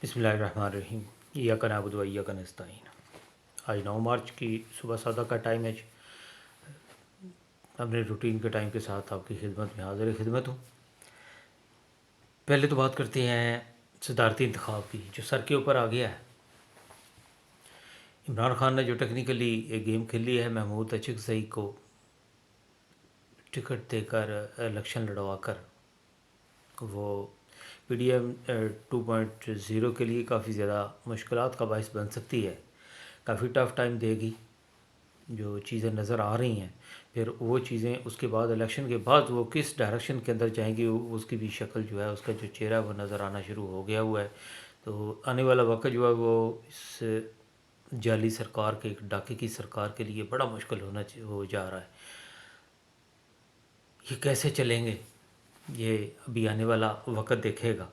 بسم اللہ الرحمن الرحیم۔ ایاک نعبد و ایاک نستعین۔ آج 9 مارچ کی صبح 7 کا ٹائم ہے۔ اپنے روٹین کے ٹائم کے ساتھ آپ کی خدمت میں حاضر خدمت ہوں۔ پہلے تو بات کرتے ہیں صدارتی انتخاب کی جو سر کے اوپر آ گیا ہے۔ عمران خان نے جو ٹیکنیکلی ایک گیم کھیلی ہے، محمود اچکزئی کو ٹکٹ دے کر الیکشن لڑوا کر، وہ پی ڈی ایم 2.0 کے لیے کافی زیادہ مشکلات کا باعث بن سکتی ہے۔ کافی ٹف ٹائم دے گی، جو چیزیں نظر آ رہی ہیں۔ پھر وہ چیزیں اس کے بعد الیکشن کے بعد وہ کس ڈائریکشن کے اندر جائیں گی، اس کی بھی شکل جو ہے، اس کا جو چہرہ وہ نظر آنا شروع ہو گیا ہوا ہے۔ تو آنے والا وقت جو ہے وہ اس جعلی سرکار کے، ایک ڈاکے کی سرکار کے لیے بڑا مشکل ہو جا رہا ہے۔ یہ کیسے چلیں گے، یہ ابھی آنے والا وقت دیکھے گا،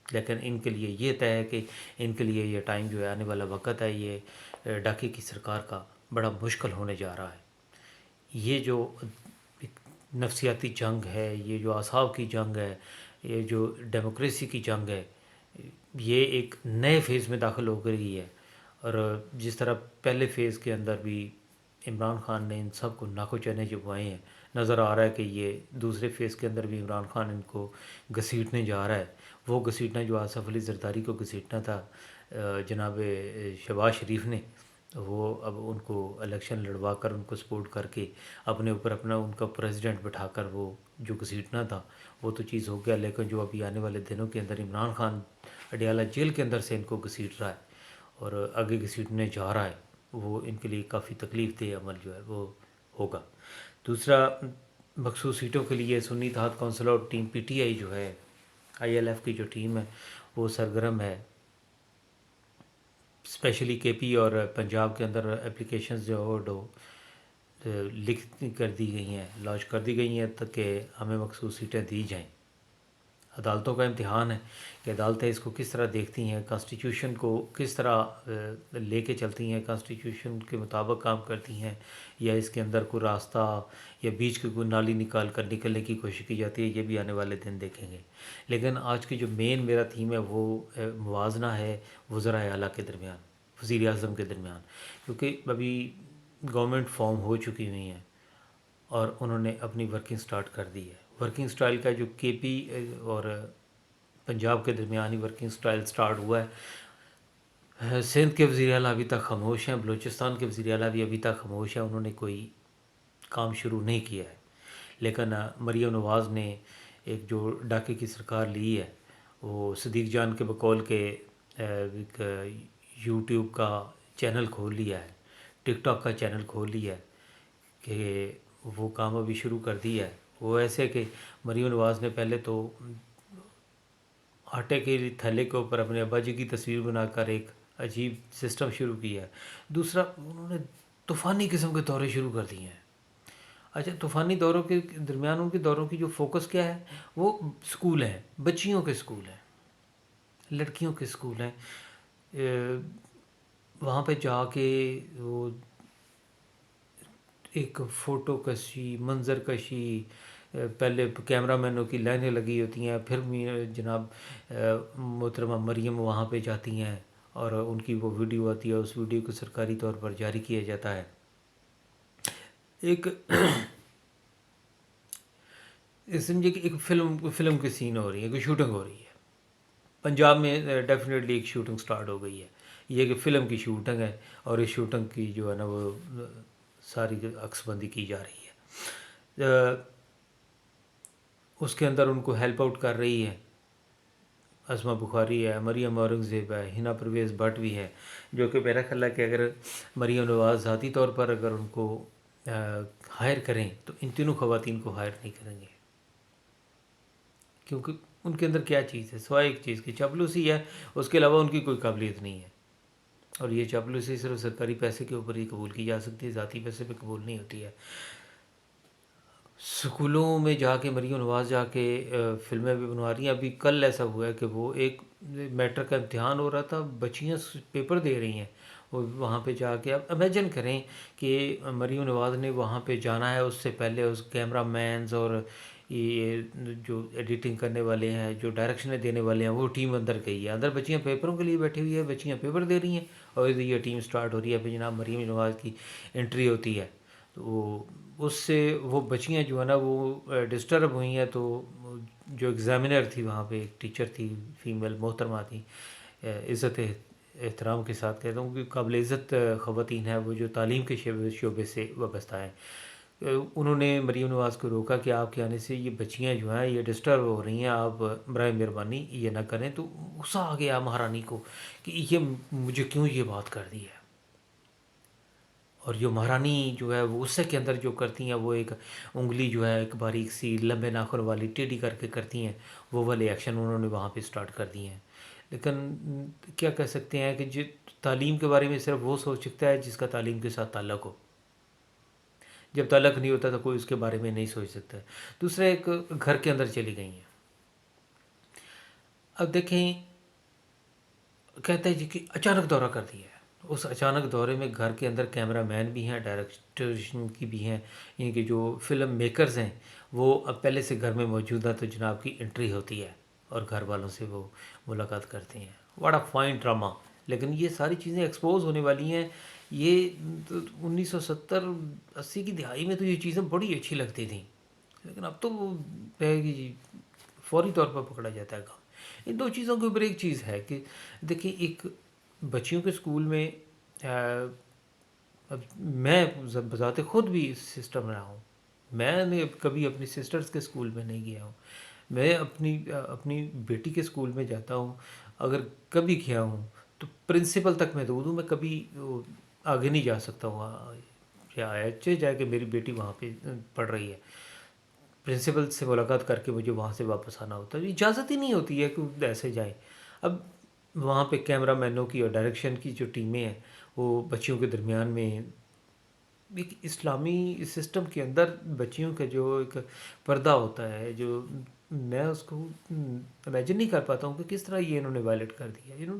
لیکن ان کے لیے یہ طے ہے کہ ان کے لیے یہ ٹائم جو ہے، آنے والا وقت ہے، یہ ڈاکے کی سرکار کا بڑا مشکل ہونے جا رہا ہے۔ یہ جو نفسیاتی جنگ ہے، یہ جو اعصاب کی جنگ ہے، یہ جو ڈیموکریسی کی جنگ ہے، یہ ایک نئے فیز میں داخل ہو گئی ہے۔ اور جس طرح پہلے فیز کے اندر بھی عمران خان نے ان سب کو ناکو چنے چبوائے ہیں، نظر آ رہا ہے کہ یہ دوسرے فیز کے اندر بھی عمران خان ان کو گھسیٹنے جا رہا ہے۔ وہ گھسیٹنا جو آصف علی زرداری کو گھسیٹنا تھا جناب شہباز شریف نے، وہ اب ان کو الیکشن لڑوا کر، ان کو سپورٹ کر کے اپنے اوپر ان کا پریزیڈنٹ بٹھا کر وہ جو گھسیٹنا تھا وہ تو چیز ہو گیا، لیکن جو ابھی آنے والے دنوں کے اندر عمران خان اڈیالہ جیل کے اندر سے ان کو گھسیٹ رہا ہے اور آگے گھسیٹنے جا رہا ہے، وہ ان کے لیے کافی تکلیف دہ عمل جو ہے وہ ہوگا۔ دوسرا، مخصوص سیٹوں کے لیے سنی اتحاد کونسل اور ٹیم پی ٹی آئی جو ہے، آئی ایل ایف کی جو ٹیم ہے، وہ سرگرم ہے۔ اسپیشلی کے پی اور پنجاب کے اندر اپلیکیشنز جو لکھ کر دی گئی ہیں، لانچ کر دی گئی ہیں تاکہ ہمیں مخصوص سیٹیں دی جائیں۔ عدالتوں کا امتحان ہے کہ عدالتیں اس کو کس طرح دیکھتی ہیں، کانسٹیٹیوشن کو کس طرح لے کے چلتی ہیں، کانسٹیٹیوشن کے مطابق کام کرتی ہیں، یا اس کے اندر کوئی راستہ یا بیچ کی کوئی نالی نکال کر نکلنے کی کوشش کی جاتی ہے۔ یہ بھی آنے والے دن دیکھیں گے۔ لیکن آج کی جو مین میرا تھیم ہے وہ موازنہ ہے وزرائے اعلیٰ کے درمیان، وزیر اعظم کے درمیان، کیونکہ ابھی گورنمنٹ فارم ہو چکی ہوئی ہیں اور انہوں نے اپنی ورکنگ سٹارٹ کر دی ہے۔ ورکنگ سٹائل کا جو کے پی اور پنجاب کے درمیان ہی ورکنگ سٹائل سٹارٹ ہوا ہے۔ سندھ کے وزیر اعلیٰ ابھی تک خاموش ہیں، بلوچستان کے وزیر اعلیٰ بھی ابھی تک خاموش ہیں، انہوں نے کوئی کام شروع نہیں کیا ہے۔ لیکن مریم نواز نے ایک جو ڈاکے کی سرکار لی ہے، وہ صدیق جان کے بقول کے ایک یوٹیوب کا چینل کھول لیا ہے، ٹک ٹاک کا چینل کھول لیا ہے کہ وہ کام ابھی شروع کر دیا ہے۔ وہ ایسے کہ مریم نواز نے پہلے تو آٹے کے تھیلے کے اوپر اپنے ابا جی کی تصویر بنا کر ایک عجیب سسٹم شروع کیا ہے۔ دوسرا، انہوں نے طوفانی قسم کے دورے شروع کر دیے ہیں۔ اچھا، طوفانی دوروں کے درمیان ان کے دوروں کی جو فوکس کیا ہے، وہ سکول ہیں، بچیوں کے سکول ہیں، لڑکیوں کے سکول ہیں۔ وہاں پہ جا کے وہ ایک فوٹو کشی، منظر کشی، پہلے کیمرہ مینوں کی لائنیں لگی ہوتی ہیں، پھر جناب محترمہ مریم وہاں پہ جاتی ہیں اور ان کی وہ ویڈیو آتی ہے، اس ویڈیو کو سرکاری طور پر جاری کیا جاتا ہے۔ ایک سمجھے کہ ایک فلم کی سین ہو رہی ہے، کوئی شوٹنگ ہو رہی ہے۔ پنجاب میں ڈیفینیٹلی ایک شوٹنگ سٹارٹ ہو گئی ہے، یہ کہ فلم کی شوٹنگ ہے، اور اس شوٹنگ کی جو ہے نا وہ ساری عکس بندی کی جا رہی ہے۔ اس کے اندر ان کو ہیلپ آؤٹ کر رہی ہے اسما بخاری ہے، مریم اورنگزیب ہے، ہنا پرویز بٹ بھی ہے، جو کہ میرا خیال ہے کہ اگر مریم نواز ذاتی طور پر اگر ان کو ہائر کریں تو ان تینوں خواتین کو ہائر نہیں کریں گے، کیونکہ ان کے اندر کیا چیز ہے، سوائے ایک چیز کی چاپلوسی ہے، اس کے علاوہ ان کی کوئی قابلیت نہیں ہے۔ اور یہ چاپلوسی صرف سرکاری پیسے کے اوپر ہی قبول کی جا سکتی ہے، ذاتی پیسے پہ قبول نہیں ہوتی ہے۔ سکولوں میں جا کے مریم نواز جا کے فلمیں بھی بنوا رہی ہیں۔ ابھی کل ایسا ہوا ہے کہ وہ ایک میٹرک کا امتحان ہو رہا تھا، بچیاں پیپر دے رہی ہیں، وہ وہاں پہ جا کے، اب امیجن کریں کہ مریم نواز نے وہاں پہ جانا ہے، اس سے پہلے اس کیمرہ مینز اور یہ جو ایڈیٹنگ کرنے والے ہیں، جو ڈائریکشنیں دینے والے ہیں، وہ ٹیم اندر گئی ہے، اندر بچیاں پیپروں کے لیے بیٹھی ہوئی ہے، بچیاں پیپر دے رہی ہیں اور یہ ٹیم سٹارٹ ہو رہی ہے، پھر جناب مریم نواز کی انٹری ہوتی ہے، تو اس سے وہ بچیاں جو ہے نا وہ ڈسٹرب ہوئی ہیں، تو جو ایگزامینر تھی وہاں پہ ایک ٹیچر تھی، فیمیل محترمہ تھی، عزت احترام کے ساتھ کہتا ہوں کہ قابل عزت خواتین ہیں، وہ جو تعلیم کے شعبے سے وابستہ ہیں، انہوں نے مریم نواز کو روکا کہ آپ کے آنے سے یہ بچیاں جو ہیں یہ ڈسٹرب ہو رہی ہیں، آپ برائے مہربانی یہ نہ کریں، تو غصہ آ گیا مہارانی کو کہ یہ مجھے کیوں یہ بات کر دی ہے، اور جو مہارانی جو ہے وہ غصے کے اندر جو کرتی ہیں، وہ ایک انگلی جو ہے ایک باریک سی لمبے ناخن والی ٹیڑھی کر کے کرتی ہیں، وہ والے ایکشن انہوں نے وہاں پہ سٹارٹ کر دیے ہیں، لیکن کیا کہہ سکتے ہیں کہ تعلیم کے بارے میں صرف وہ سوچ سکتا ہے جس کا تعلیم کے ساتھ تعلق ہو، جب تعلق نہیں ہوتا تو کوئی اس کے بارے میں نہیں سوچ سکتا ہے۔ دوسرا ایک گھر کے اندر چلی گئی ہیں، اب دیکھیں کہتے ہیں جی کہ اچانک دورہ کر دیا ہے، اس اچانک دورے میں گھر کے اندر کیمرہ مین بھی ہیں، ڈائریکٹرشن کی بھی ہیں، ان کے جو فلم میکرز ہیں وہ اب پہلے سے گھر میں موجودہ، تو جناب کی انٹری ہوتی ہے اور گھر والوں سے وہ ملاقات کرتے ہیں، واٹ اے فائن ڈرامہ۔ لیکن یہ ساری چیزیں ایکسپوز ہونے والی ہیں، یہ 1970-80 کی دہائی میں تو یہ چیزیں بڑی اچھی لگتی تھیں، لیکن اب تو وہ ہے کہ جی فوری طور پر پکڑا جاتا ہے کام۔ ان دو چیزوں کے اوپر ایک چیز ہے کہ دیکھیں، ایک بچیوں کے اسکول میں اب میں بذات خود بھی اس سسٹم رہا ہوں، میں نے کبھی اپنی سسٹرز کے اسکول میں نہیں گیا ہوں، میں اپنی بیٹی کے اسکول میں جاتا ہوں، اگر کبھی گیا ہوں تو پرنسپل تک محدود ہوں، میں کبھی آگے نہیں جا سکتا ہوں، یا اچھے جائے کہ میری بیٹی وہاں پہ پڑھ رہی ہے، پرنسپل سے ملاقات کر کے مجھے وہاں سے واپس آنا ہوتا ہے، اجازت ہی نہیں ہوتی ہے کہ ایسے جائیں۔ اب وہاں پہ کیمرہ مینوں کی اور ڈائریکشن کی جو ٹیمیں ہیں وہ بچیوں کے درمیان میں ایک اسلامی سسٹم کے اندر بچیوں کا جو ایک پردہ ہوتا ہے، جو میں اس کو امیجن نہیں کر پاتا ہوں کہ کس طرح یہ انہوں نے وائلیٹ کر دیا،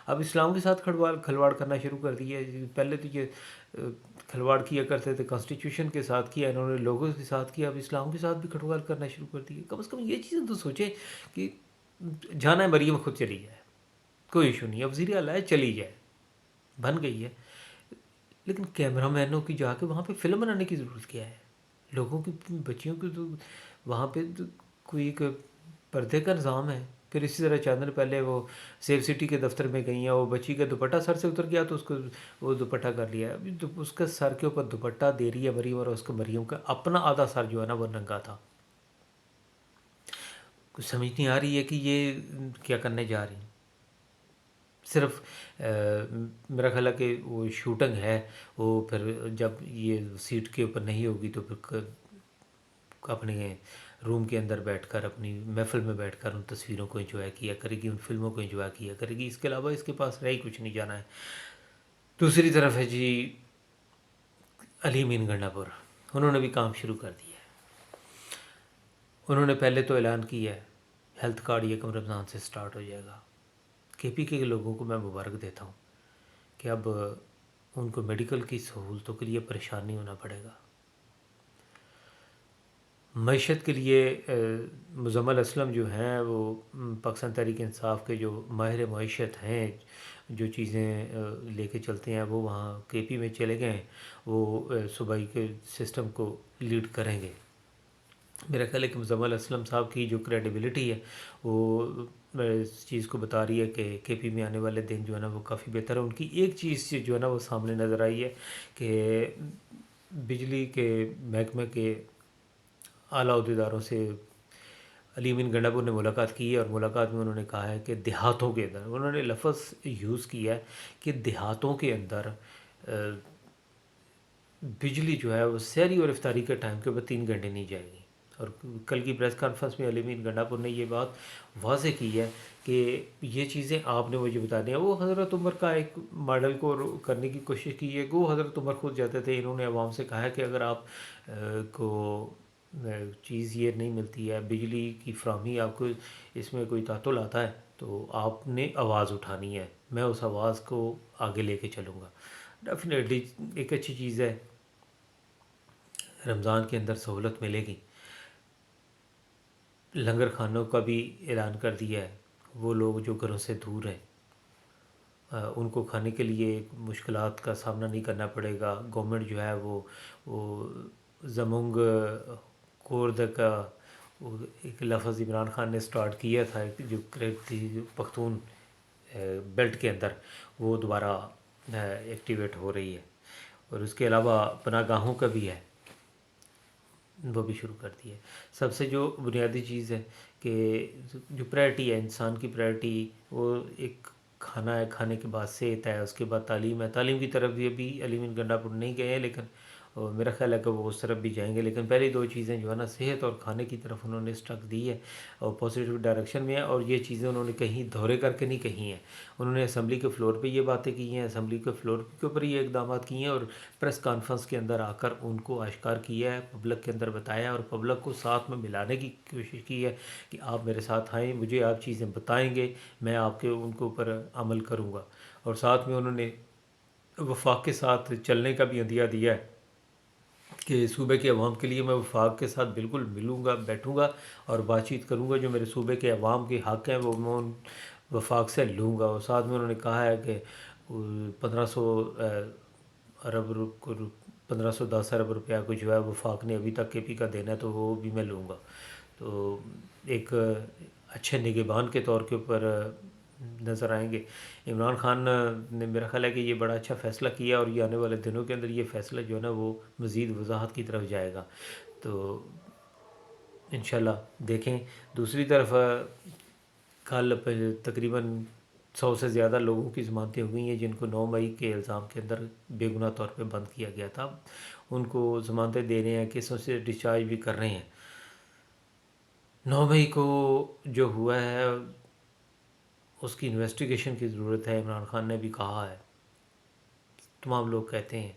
اب اسلام کے ساتھ کھلواڑ کرنا شروع کر دیا ہے۔ پہلے تو یہ کھلواڑ کیا کرتے تھے کانسٹیٹیوشن کے ساتھ، کیا انہوں نے لوگوں کے ساتھ کیا، اب اسلام کے ساتھ بھی کھلواڑ کرنا شروع کر دیا۔ کم از کم یہ چیزیں تو سوچیں کہ جانا ہے مریم خود چلی جائے، کوئی ایشو نہیں، اب وزیر اعلیٰ ہے چلی جائے، بن گئی ہے، لیکن کیمرہ مینوں کی جا کے وہاں پہ فلم بنانے کی ضرورت کیا ہے؟ لوگوں کی بچیوں کی تو وہاں پہ تو کوئی ایک پردے کا نظام ہے۔ پھر اسی طرح چند دن پہلے وہ سیف سٹی کے دفتر میں گئی ہیں، وہ بچی کا دوپٹہ سر سے اتر گیا تو اس کو وہ دوپٹہ کر لیا، ابھی اس کا سر کے اوپر دوپٹہ دے رہی ہے مریم، اور اس کو مریم کا اپنا آدھا سر جو ہے نا وہ ننگا تھا۔ کچھ سمجھ نہیں آ رہی ہے کہ یہ کیا کرنے جا رہی ہیں۔ صرف میرا خیال ہے کہ وہ شوٹنگ ہے، وہ پھر جب یہ سیٹ کے اوپر نہیں ہوگی تو پھر اپنے روم کے اندر بیٹھ کر اپنی محفل میں بیٹھ کر ان تصویروں کو انجوائے کیا کرے گی، ان فلموں کو انجوائے کیا کرے گی، اس کے علاوہ اس کے پاس رہ ہی کچھ نہیں جانا ہے۔ دوسری طرف ہے جی علی مین گنڈا پور، انہوں نے بھی کام شروع کر دیا ہے۔ انہوں نے پہلے تو اعلان کیا ہے ہیلتھ کارڈ 1 رمضان سے سٹارٹ ہو جائے گا۔ کے پی کے لوگوں کو میں مبارک دیتا ہوں کہ اب ان کو میڈیکل کی سہولتوں کے لیے پریشان نہیں ہونا پڑے گا۔ معیشت کے لیے مزمل اسلم جو ہیں وہ پاکستان تحریک انصاف کے جو ماہر معیشت ہیں، جو چیزیں لے کے چلتے ہیں، وہ وہاں کے پی میں چلے گئے ہیں، وہ صوبائی کے سسٹم کو لیڈ کریں گے۔ میرا خیال ہے کہ مزمل اسلم صاحب کی جو کریڈیبلٹی ہے وہ اس چیز کو بتا رہی ہے کہ کے پی میں آنے والے دن جو ہے نا وہ کافی بہتر ہے۔ ان کی ایک چیز جو ہے نا وہ سامنے نظر آئی ہے کہ بجلی کے محکمے کے اعلیٰ عہدیداروں سے علی امین گنڈاپور نے ملاقات کی ہے، اور ملاقات میں انہوں نے کہا ہے کہ دیہاتوں کے اندر، انہوں نے لفظ یوز کیا ہے کہ دیہاتوں کے اندر بجلی جو ہے وہ سحری اور افطاری کے ٹائم کے اوپر 3 گھنٹے نہیں جائے گی۔ اور کل کی پریس کانفرنس میں علی امین گنڈاپور نے یہ بات واضح کی ہے کہ یہ چیزیں آپ نے مجھے بتا دیں۔ وہ حضرت عمر کا ایک ماڈل کو کرنے کی کوشش کی ہے کہ وہ حضرت عمر خود جاتے تھے، انہوں نے عوام سے کہا ہے کہ اگر آپ کو چیز یہ نہیں ملتی ہے، بجلی کی فراہمی آپ کو اس میں کوئی تعطل آتا ہے تو آپ نے آواز اٹھانی ہے، میں اس آواز کو آگے لے کے چلوں گا۔ ڈیفینیٹلی ایک اچھی چیز ہے، رمضان کے اندر سہولت ملے گی۔ لنگر خانوں کا بھی اعلان کر دیا ہے. وہ لوگ جو گھروں سے دور ہیں ان کو کھانے کے لیے مشکلات کا سامنا نہیں کرنا پڑے گا. گورنمنٹ جو ہے وہ زمونگ کورد کا ایک لفظ عمران خان نے سٹارٹ کیا تھا جو کریک تھی پختون بیلٹ کے اندر، وہ دوبارہ ایکٹیویٹ ہو رہی ہے. اور اس کے علاوہ پناہ گاہوں کا بھی ہے، وہ بھی شروع کر دی ہے. سب سے جو بنیادی چیز ہے کہ جو پرائرٹی ہے انسان کی پرائرٹی، وہ ایک کھانا ہے، کھانے کے بعد صحت ہے، اس کے بعد تعلیم ہے. تعلیم کی طرف بھی ابھی علی مین گنڈا پور نہیں گئے ہیں، لیکن میرا خیال ہے کہ وہ اس طرف بھی جائیں گے. لیکن پہلی دو چیزیں جو ہے نا، صحت اور کھانے کی طرف انہوں نے اسٹرک دی ہے اور پازیٹیو ڈائریکشن میں ہے. اور یہ چیزیں انہوں نے کہیں دورے کر کے نہیں کہی ہیں، انہوں نے اسمبلی کے فلور پہ یہ باتیں کی ہیں، اسمبلی کے فلور کے اوپر یہ اقدامات کیے ہیں، اور پریس کانفرنس کے اندر آ کر ان کو آشکار کیا ہے، پبلک کے اندر بتایا، اور پبلک کو ساتھ میں ملانے کی کوشش کی ہے کہ آپ میرے ساتھ آئیں، مجھے آپ چیزیں بتائیں گے، میں آپ کے ان کے اوپر عمل کروں گا. اور ساتھ میں انہوں نے وفاق کے ساتھ چلنے کا بھی عندیہ دیا ہے کہ صوبے کے عوام کے لیے میں وفاق کے ساتھ بالکل ملوں گا، بیٹھوں گا اور بات چیت کروں گا. جو میرے صوبے کے عوام کے حق ہیں وہ میں ان وفاق سے لوں گا. اور ساتھ میں انہوں نے کہا ہے کہ 1510 ارب روپیہ کو جو ہے وفاق نے ابھی تک کے پی کا دینا ہے، تو وہ بھی میں لوں گا. تو ایک اچھے نگہبان کے طور کے اوپر نظر آئیں گے. عمران خان نے میرا خیال ہے کہ یہ بڑا اچھا فیصلہ کیا، اور یہ آنے والے دنوں کے اندر یہ فیصلہ جو ہے نا وہ مزید وضاحت کی طرف جائے گا. تو انشاءاللہ دیکھیں. دوسری طرف کل تقریباً 100 سے زیادہ لوگوں کی ضمانتیں ہوئی ہیں جن کو 9 مئی کے الزام کے اندر بے گناہ طور پہ بند کیا گیا تھا. ان کو ضمانتیں دے رہے ہیں، کیسوں سے ڈسچارج بھی کر رہے ہیں. 9 مئی کو جو ہوا ہے اس کی انویسٹیگیشن کی ضرورت ہے. عمران خان نے بھی کہا ہے، تمام لوگ کہتے ہیں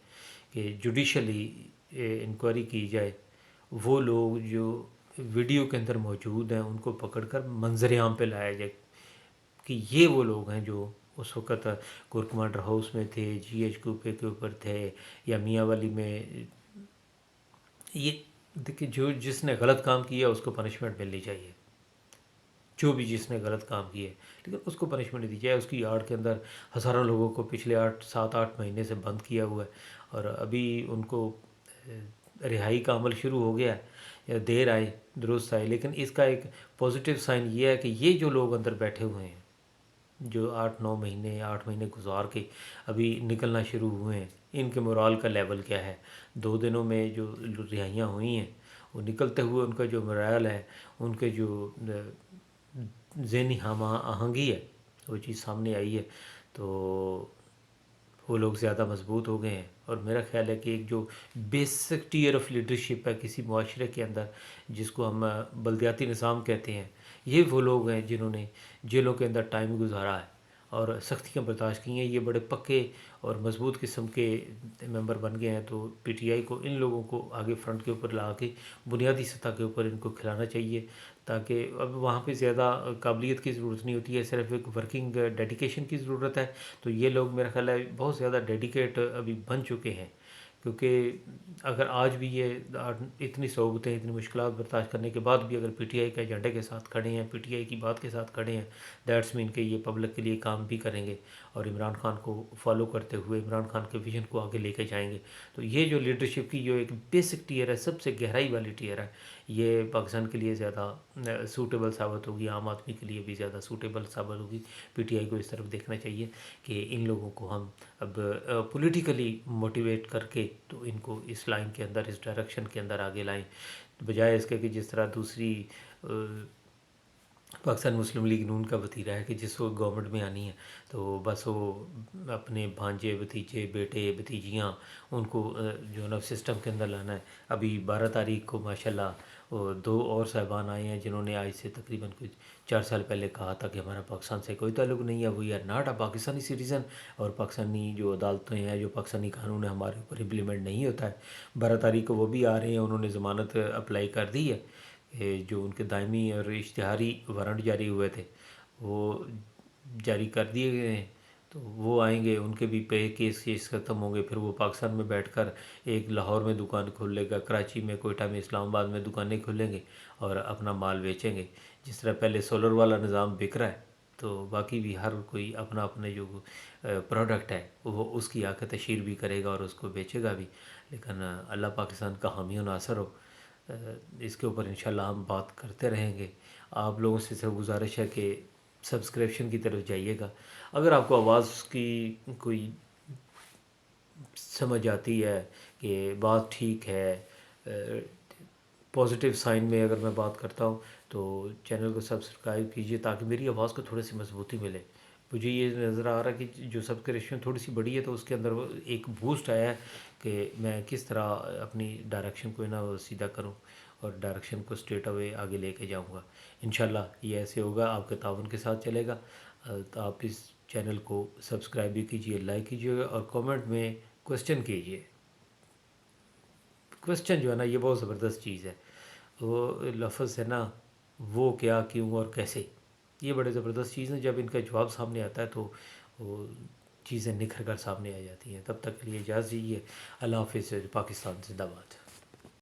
کہ جوڈیشلی انکوائری کی جائے. وہ لوگ جو ویڈیو کے اندر موجود ہیں ان کو پکڑ کر منظر عام پہ لایا جائے کہ یہ وہ لوگ ہیں جو اس وقت کور کمانڈر ہاؤس میں تھے، جی ایچ کوپے کے اوپر تھے، یا میاں والی میں. یہ دیکھیں، جو جس نے غلط کام کیا اس کو پنشمنٹ ملنی چاہیے، جو بھی جس نے غلط کام کیے، لیکن اس کو پنشمنٹ دی جائے. اس کی آڑ کے اندر ہزاروں لوگوں کو پچھلے 7-8 مہینے سے بند کیا ہوا ہے، اور ابھی ان کو رہائی کا عمل شروع ہو گیا ہے. یا دیر آئے درست آئے، لیکن اس کا ایک پازیٹیو سائن یہ ہے کہ یہ جو لوگ اندر بیٹھے ہوئے ہیں، جو 8 مہینے گزار کے ابھی نکلنا شروع ہوئے ہیں، ان کے مورال کا لیول کیا ہے. 2 دنوں میں جو رہائیاں ہوئی ہیں، وہ نکلتے ہوئے ان کا جو مورال ہے، ان کے جو ذہنی ہم آہنگی ہے، وہ چیز سامنے آئی ہے. تو وہ لوگ زیادہ مضبوط ہو گئے ہیں. اور میرا خیال ہے کہ ایک جو بیسک ٹیئر آف لیڈرشپ ہے کسی معاشرے کے اندر، جس کو ہم بلدیاتی نظام کہتے ہیں، یہ وہ لوگ ہیں جنہوں نے جیلوں کے اندر ٹائم گزارا ہے اور سختیاں برداشت کی ہیں. یہ بڑے پکے اور مضبوط قسم کے ممبر بن گئے ہیں. تو پی ٹی آئی کو ان لوگوں کو آگے فرنٹ کے اوپر لا کے بنیادی سطح کے اوپر ان کو کھلانا چاہیے، تاکہ اب وہاں پہ زیادہ قابلیت کی ضرورت نہیں ہوتی ہے، صرف ایک ورکنگ ڈیڈیکیشن کی ضرورت ہے. تو یہ لوگ میرا خیال ہے بہت زیادہ ڈیڈیکیٹ ابھی بن چکے ہیں، کیونکہ اگر آج بھی یہ اتنی صعوبتیں، اتنی مشکلات برداشت کرنے کے بعد بھی اگر پی ٹی آئی کے ایجنڈے کے ساتھ کھڑے ہیں، پی ٹی آئی کی بات کے ساتھ کھڑے ہیں، دیٹس مین کہ یہ پبلک کے لیے کام بھی کریں گے اور عمران خان کو فالو کرتے ہوئے عمران خان کے ویژن کو آگے لے کے جائیں گے. تو یہ جو لیڈرشپ کی جو ایک بیسک ٹیئر ہے، سب سے گہرائی والی ٹیئر ہے، یہ پاکستان کے لیے زیادہ سوٹیبل ثابت ہوگی، عام آدمی کے لیے بھی زیادہ سوٹیبل ثابت ہوگی. پی ٹی آئی کو اس طرف دیکھنا چاہیے کہ ان لوگوں کو ہم اب پولیٹیکلی موٹیویٹ کر کے تو ان کو اس لائن کے اندر، اس ڈائریکشن کے اندر آگے لائیں، بجائے اس کے کہ جس طرح دوسری پاکستان مسلم لیگ نون کا وتیرہ ہے کہ جس وقت گورنمنٹ میں آنی ہے تو بس وہ اپنے بھانجے، بھتیجے، بیٹے، بھتیجیاں، ان کو جو ہے نا سسٹم کے اندر لانا ہے. ابھی 12 تاریخ کو ماشاءاللہ 2 اور صاحبان آئے ہیں جنہوں نے آج سے تقریباً کچھ 4 سال پہلے کہا تھا کہ ہمارا پاکستان سے کوئی تعلق نہیں ہے، we are not a Pakistani citizen, اور پاکستانی جو عدالتیں ہیں، جو پاکستانی قانون ہے ہمارے اوپر امپلیمنٹ نہیں ہوتا ہے. 12 تاریخ کو وہ بھی آ رہے ہیں، انہوں نے ضمانت اپلائی کر دی ہے. جو ان کے دائمی اور اشتہاری وارنٹ جاری ہوئے تھے وہ جاری کر دیے گئے ہیں. تو وہ آئیں گے، ان کے بھی پے کیس ختم ہوں گے، پھر وہ پاکستان میں بیٹھ کر ایک لاہور میں دکان کھول لے گا، کراچی میں، کوئٹہ میں، اسلام آباد میں دکانیں کھولیں گے اور اپنا مال بیچیں گے. جس طرح پہلے سولر والا نظام بک رہا ہے، تو باقی بھی ہر کوئی اپنا اپنے جو پروڈکٹ ہے وہ اس کی آ کے تشہیر بھی کرے گا اور اس کو بیچے گا بھی. لیکن اللہ پاکستان کا حامی و ناصر ہو. اس کے اوپر انشاءاللہ ہم بات کرتے رہیں گے. آپ لوگوں سے صرف گزارش ہے کہ سبسکرپشن کی طرف جائیے گا. اگر آپ کو آواز کی کوئی سمجھ آتی ہے کہ بات ٹھیک ہے، پازیٹیو سائن میں اگر میں بات کرتا ہوں، تو چینل کو سبسکرائب کیجئے تاکہ میری آواز کو تھوڑی سی مضبوطی ملے. مجھے یہ نظر آ رہا ہے کہ جو سبسکرپشن تھوڑی سی بڑی ہے تو اس کے اندر ایک بوسٹ آیا ہے کہ میں کس طرح اپنی ڈائریکشن کو سیدھا کروں اور ڈائریکشن کو اسٹریٹ اوے آگے لے کے جاؤں گا. انشاءاللہ یہ ایسے ہوگا، آپ کے تعاون کے ساتھ چلے گا. تو آپ اس چینل کو سبسکرائب بھی کیجئے، لائک کیجئے اور کامنٹ میں کوسچن کیجئے. کوسچن جو ہے نا یہ بہت زبردست چیز ہے. وہ لفظ ہے نا، وہ کیا، کیوں اور کیسے، یہ بڑے زبردست چیز ہیں. جب ان کا جواب سامنے آتا ہے تو وہ چیزیں نکھر کر سامنے آ جاتی ہیں. تب تک کے لیے اجازت دیجیے. اللہ حافظ. پاکستان زندہ باد.